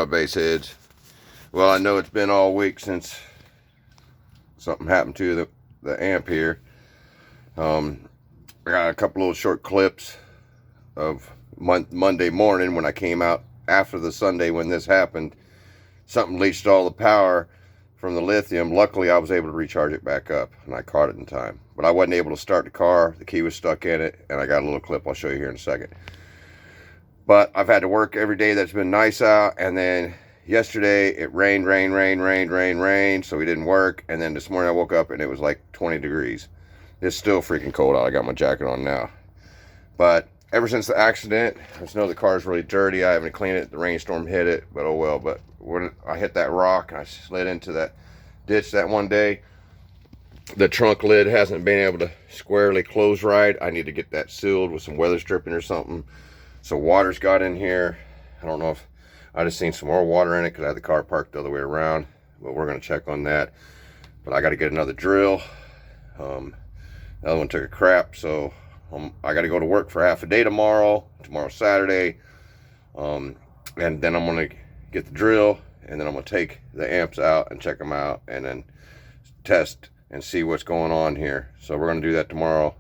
Base heads. Well, I know it's been all week since something happened to the amp here. I got a couple little short clips of Monday morning when I came out after the Sunday when this happened. Something leached all the power from the lithium. Luckily, I was able to recharge it back up, and I caught it in time. But I wasn't able to start the car. The key was stuck in it, and I got a little clip I'll show you here in a second. But I've had to work every day that's been nice out, and then yesterday it rained, so we didn't work. And then this morning I woke up and it was like 20 degrees. It's still freaking cold out. I got my jacket on now. But ever since the accident, I just know the car's really dirty. I haven't cleaned it. The rainstorm hit it, but oh well. But when I hit that rock and I slid into that ditch that one day, the trunk lid hasn't been able to squarely close right. I need to get that sealed with some weather stripping or something. So water's got in here. I don't know if I just seen some more water in it because I had the car parked the other way around, but we're going to check on that. But I got to get another drill. The other one took a crap, so I got to go to work for half a day tomorrow. Tomorrow's Saturday. And then I'm going to get the drill, and then I'm going to take the amps out and check them out and then test and see what's going on here. So we're going to do that tomorrow.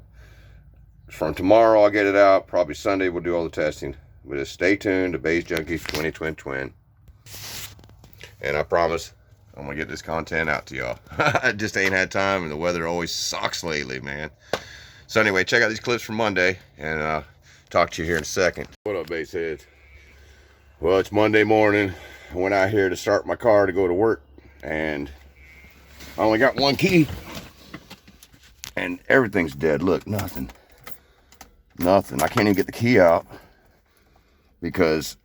From tomorrow I'll get it out. Probably Sunday we'll do all the testing. But just stay tuned to Bass Junkies 20. And I promise I'm gonna get this content out to y'all. I just ain't had time, and the weather always sucks lately, man. So anyway, check out these clips from Monday, and talk to you here in a second. What up, Bass heads? Well, it's Monday morning. I went out here to start my car to go to work, and I only got one key, and everything's dead. Look, nothing. I can't even get the key out because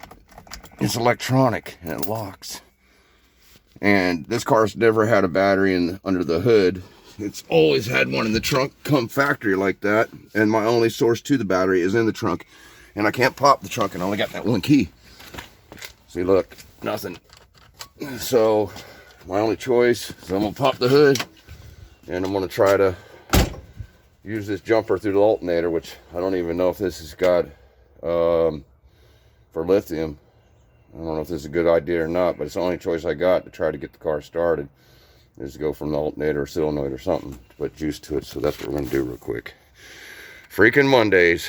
it's electronic and it locks. And this car's never had a battery under the hood. It's always had one in the trunk, come factory like that. And my only source to the battery is in the trunk. And I can't pop the trunk, and I only got that one key. See, look, nothing. So my only choice is I'm gonna pop the hood, and I'm gonna try to use this jumper through the alternator, which I don't even know if this has got for lithium. I don't know if this is a good idea or not, but it's the only choice I got to try to get the car started is to go from the alternator or solenoid or something to put juice to it. So that's what we're going to do real quick. Freaking Mondays.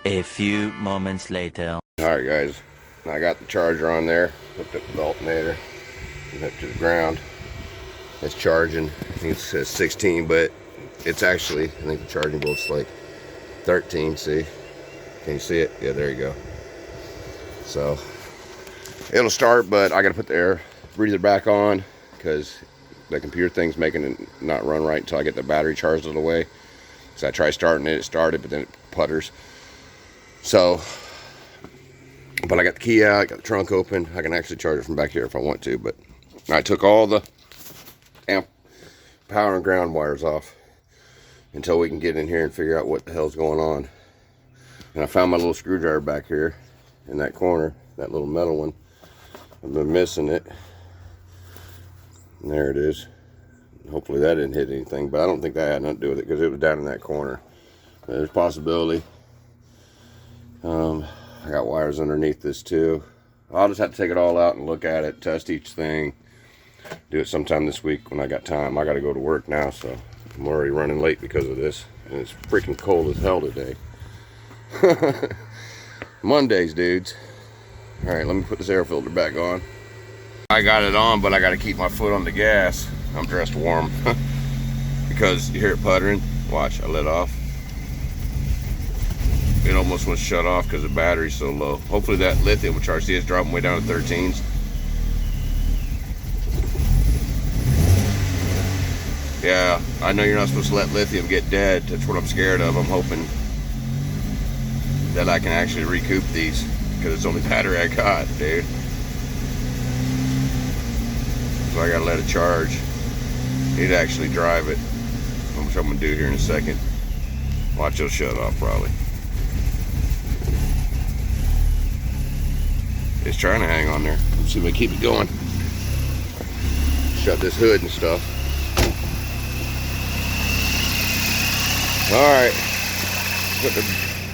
A few moments later. Alright guys, I got the charger on there, hooked up to the alternator, and up to the ground. It's charging. I think it says 16, but it's actually, I think the charging volt's like 13, see? Can you see it? Yeah, there you go. So, it'll start, but I gotta put the air breather back on because the computer thing's making it not run right until I get the battery charged all the way. So I tried starting it, it started, but then it putters. So, but I got the key out, got the trunk open. I can actually charge it from back here if I want to, but I took all the amp power and ground wires off until we can get in here and figure out what the hell's going on. And I found my little screwdriver back here in that corner, that little metal one. I've been missing it. And there it is. Hopefully that didn't hit anything, but I don't think that had nothing to do with it because it was down in that corner. But there's a possibility. I got wires underneath this too. I'll just have to take it all out and look at it, test each thing. Do it sometime this week when I got time. I got to go to work now, so I'm already running late because of this. And it's freaking cold as hell today. Mondays, dudes. Alright, let me put this air filter back on. I got it on, but I got to keep my foot on the gas. I'm dressed warm. Because you hear it puttering. Watch, I let off. It almost was shut off because the battery's so low. Hopefully that lithium will charge. See, it's dropping way down to 13s. Yeah, I know you're not supposed to let lithium get dead. That's what I'm scared of. I'm hoping that I can actually recoup these because it's the only battery I got, dude. So I gotta let it charge. Need to actually drive it, which I'm gonna do here in a second. Watch, it'll shut off probably. It's trying to hang on there. Let's see if I keep it going. Shut this hood and stuff. Alright, put the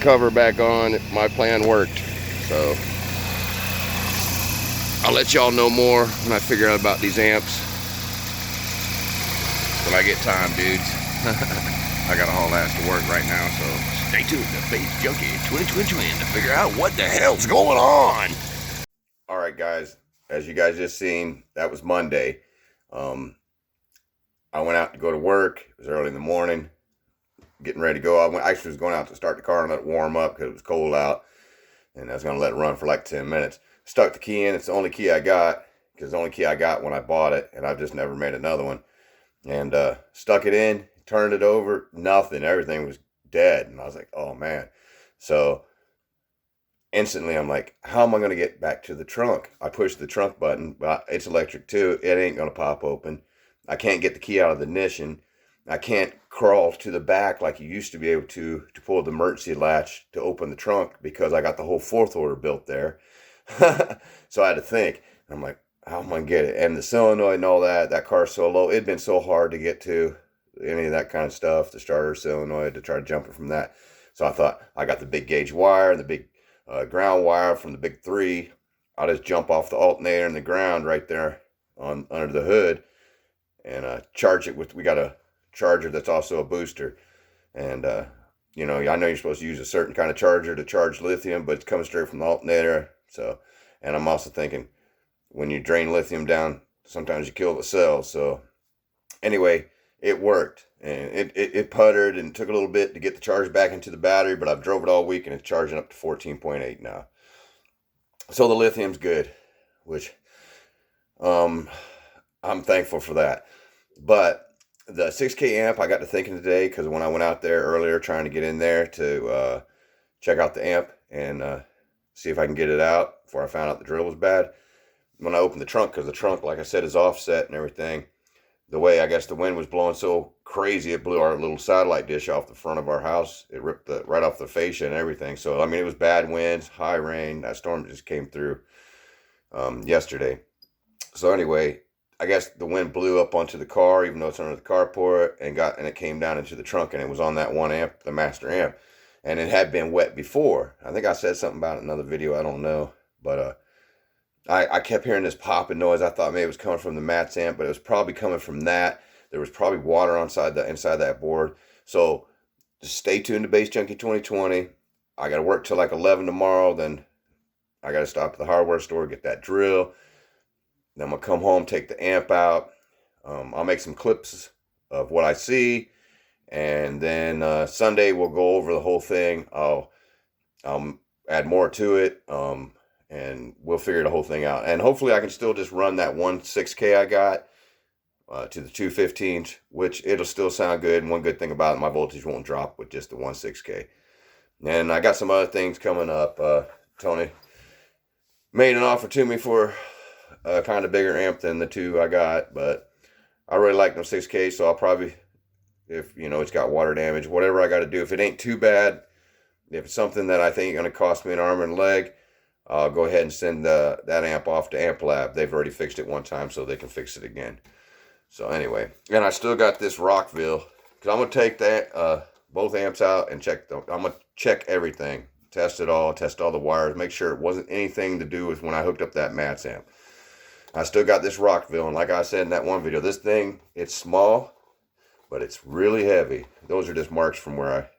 cover back on. My plan worked, so I'll let y'all know more when I figure out about these amps. When I get time, dudes. I got a whole ass to work right now, so stay tuned to Bass Junkie Twin to figure out what the hell's going on. Alright guys, as you guys just seen, that was Monday. I went out to go to work. It was early in the morning, getting ready to go. I actually was going out to start the car and let it warm up because it was cold out, and I was going to let it run for like 10 minutes. Stuck the key in. It's the only key I got, because it's the only key I got when I bought it, and I've just never made another one. And stuck it in, turned it over, nothing. Everything was dead, and I was like, oh man. So instantly I'm like, how am I going to get back to the trunk? I pushed the trunk button, but it's electric too. It ain't going to pop open. I can't get the key out of the ignition. I can't crawl to the back like you used to be able to pull the emergency latch to open the trunk, because I got the whole fourth order built there. So I had to think. I'm like, how am I going to get it? And the solenoid and all that, that car's so low. It'd been so hard to get to any of that kind of stuff, the starter solenoid, to try to jump it from that. So I thought, I got the big gauge wire and the big ground wire from the big 3. I'll just jump off the alternator and the ground right there under the hood, and charge it with, we got a charger that's also a booster. And you know, I know you're supposed to use a certain kind of charger to charge lithium, but it's coming straight from the alternator. So, and I'm also thinking, when you drain lithium down, sometimes you kill the cells. So anyway, it worked, and it puttered and took a little bit to get the charge back into the battery, but I've drove it all week and it's charging up to 14.8 now. So the lithium's good, which I'm thankful for that. But the 6K amp, I got to thinking today, because when I went out there earlier trying to get in there to check out the amp and see if I can get it out before I found out the drill was bad, when I opened the trunk, because the trunk, like I said, is offset and everything, the way I guess the wind was blowing so crazy, it blew our little satellite dish off the front of our house. It ripped right off the fascia and everything. So I mean, it was bad winds, high rain. That storm just came through yesterday. So anyway, I guess the wind blew up onto the car, even though it's under the carport, and it came down into the trunk, and it was on that 1 amp, the master amp, and it had been wet before. I think I said something about it in another video, I don't know, but I kept hearing this popping noise. I thought maybe it was coming from the Mats amp, but it was probably coming from that. There was probably water inside that board. So just stay tuned to Bass Junkie 2020. I got to work till like 11 tomorrow. Then I got to stop at the hardware store, get that drill. Then I'm going to come home, take the amp out. I'll make some clips of what I see. And then Sunday we'll go over the whole thing. I'll add more to it. And we'll figure the whole thing out. And hopefully I can still just run that 1.6K I got to the 215s, which it'll still sound good. And one good thing about it, my voltage won't drop with just the 1.6K. And I got some other things coming up. Tony made an offer to me for a kind of bigger amp than the 2 I got, but I really like them 6K, so I'll probably, if you know it's got water damage, whatever I got to do, if it ain't too bad, if it's something that I think is going to cost me an arm and a leg, I'll go ahead and send that amp off to Amp Lab. They've already fixed it one time, so they can fix it again. So anyway, and I still got this Rockville, because I'm going to take that both amps out and check them. I'm going to check everything, test it all, test all the wires, make sure it wasn't anything to do with when I hooked up that Mats amp. I still got this Rockville, and like I said in that one video, this thing, it's small, but it's really heavy. Those are just marks from where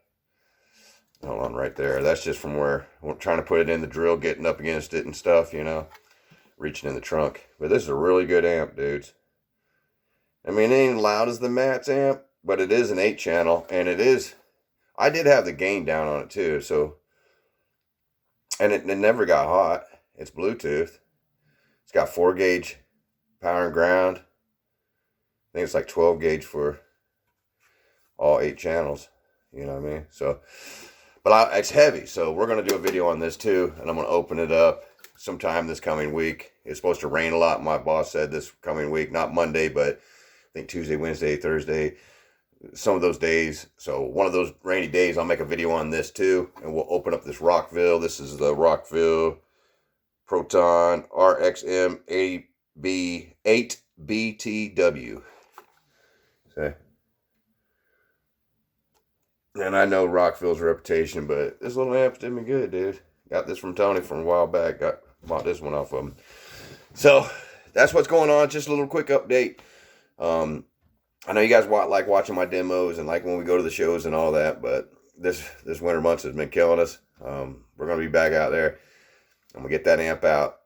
hold on, right there. That's just from where I'm trying to put it in the drill, getting up against it and stuff, you know, reaching in the trunk. But this is a really good amp, dudes. I mean, it ain't loud as the Mats amp, but it is an 8-channel, and it is, I did have the gain down on it too, so, and it never got hot. It's Bluetooth. It's got 4-gauge power and ground. I think it's like 12 gauge for all 8 channels, you know what I mean? So, but it's heavy, so we're going to do a video on this too, and I'm going to open it up sometime this coming week. It's supposed to rain a lot, my boss said, this coming week. Not Monday, but I think Tuesday, Wednesday, Thursday, some of those days. So one of those rainy days, I'll make a video on this too, and we'll open up this Rockville. This is the Rockville Proton RXM 8BTW. Okay. And I know Rockville's reputation, but this little amp's did me good, dude. Got this from Tony from a while back. Bought this one off of him. So that's what's going on. Just a little quick update. I know you guys like watching my demos and like when we go to the shows and all that, but this winter months has been killing us. We're gonna be back out there. I'm gonna get that amp out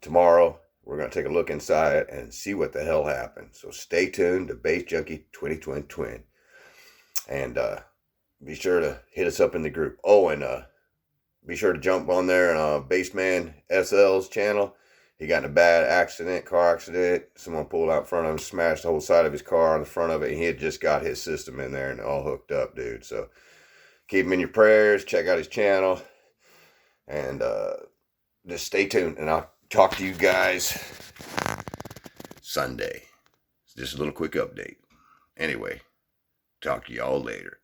tomorrow. We're gonna take a look inside and see what the hell happened. So stay tuned to Bass Junkie 2020, and be sure to hit us up in the group. Oh, and be sure to jump on there and Bassman SL's channel. He got in a bad car accident. Someone pulled out in front of him, smashed the whole side of his car on the front of it. And he had just got his system in there and all hooked up, dude. So keep him in your prayers. Check out his channel. And just stay tuned. And I'll talk to you guys Sunday. It's just a little quick update. Anyway, talk to y'all later.